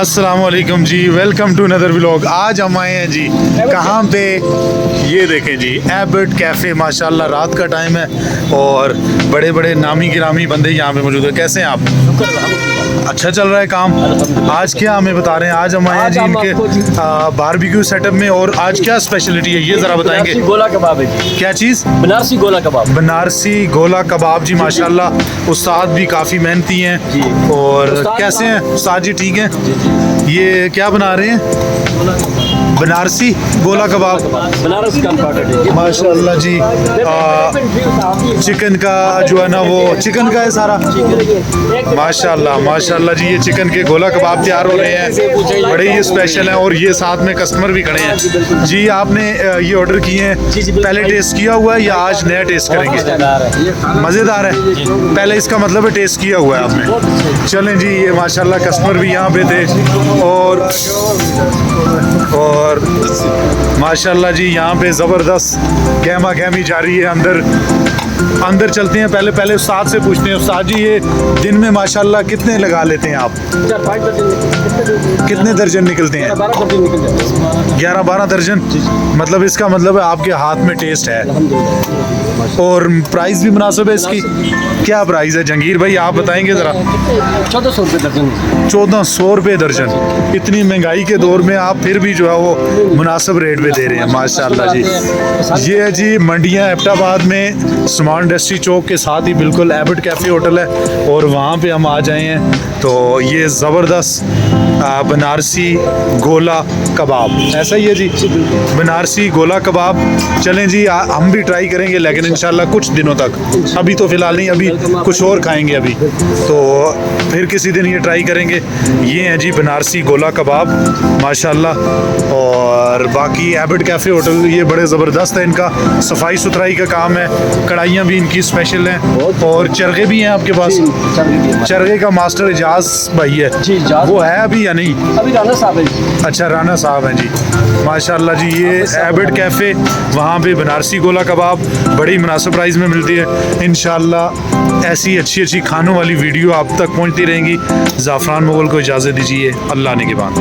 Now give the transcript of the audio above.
अस्सलाम वालेकुम जी, welcome to another vlog. आज हम आए हैं जी कहाँ पे, ये देखें जी एबर्ट कैफ़े। माशाल्लाह रात का टाइम है और बड़े बड़े नामी गिरामी बंदे यहाँ पे मौजूद है। कैसे हैं आप? अच्छा चल रहा है काम। आज क्या हमें बता रहे हैं? आज हम आए हैं जी इनके बारबेक्यू सेटअप में। और आज क्या स्पेशलिटी है ये ज़रा बताएंगे। गोला कबाब है। क्या चीज़? बनारसी गोला कबाब। बनारसी गोला कबाब जी, माशाल्लाह उस्ताद भी काफ़ी मेहनती हैं। और कैसे हैं उस्ताद जी? ठीक हैं। ये क्या बना रहे हैं? बनारसी गोला कबाब। बनारस का माशाल्लाह जी। चिकन का जो है ना वो चिकन का है सारा। माशाल्लाह माशाल्लाह जी, ये चिकन के गोला कबाब तैयार हो रहे हैं, बड़े ही स्पेशल हैं। और ये साथ में कस्टमर भी खड़े हैं जी। आपने ये ऑर्डर किए हैं, पहले टेस्ट किया हुआ है या आज नया टेस्ट करेंगे? मज़ेदार है। पहले इसका मतलब है टेस्ट किया हुआ है आपने। चलें जी, ये माशाल्लाह कस्टमर भी यहाँ पे थे और माशाल्लाह जी यहाँ पे ज़बरदस्त गहमा गहमी जारी है। अंदर चलते हैं। पहले उस्ताद से पूछते हैं। उस्ताद जी, ये दिन में माशाल्लाह कितने लगा लेते हैं आप? 4-5 दर्जन। कितने दर्जन निकलते हैं? 12 दर्जन निकल जाते हैं। 11-12 दर्जन। मतलब इसका मतलब है आपके हाथ में टेस्ट है। और प्राइस भी मुनासिब है इसकी। क्या प्राइस है जंगीर भाई, आप बताएंगे ज़रा? 1400 रुपये दर्जन। 1400 रुपये दर्जन। इतनी महंगाई के दौर में आप फिर भी जो है वो मुनासिब रेट पे दे रहे हैं, माशाल्लाह जी। ये है जी मंडियाँ एबटाबाद में स्मार्ट इंडस्ट्री चौक के साथ ही बिल्कुल एबर्ट कैफ़े होटल है और वहाँ पे हम आ जाए हैं। तो ये ज़बरदस्त बनारसी गोला कबाब, ऐसा ही है जी, बनारसी गोला कबाब। चलें जी, हम भी ट्राई करेंगे लेकिन इंशाल्लाह कुछ दिनों तक। अभी तो फ़िलहाल नहीं, अभी कुछ और खाएंगे अभी, तो फिर किसी दिन ये ट्राई करेंगे। ये हैं जी बनारसी गोला कबाब माशाल्लाह। और बाकी एबर्ट कैफ़े होटल ये बड़े ज़बरदस्त है, इनका सफाई सुथराई का काम है। कढ़ाइयाँ भी इनकी स्पेशल हैं और चरखे भी हैं आपके पास। चरखे का मास्टर इजाज़ भाई है जी, वो है अभी या नहीं? अभी राना साहब है। अच्छा, राना साहब हैं जी, माशाल्लाह जी। ये एबर्ट कैफ़े, वहाँ पे बनारसी गोला कबाब बड़ी मुनासिब प्राइस में मिलती है। इंशाल्लाह ऐसी अच्छी अच्छी खानों वाली वीडियो आप तक पहुँचती रहेंगी। ज़ाफ़रान मुग़ल को इजाज़त दीजिए, अल्लाह ने के बाद।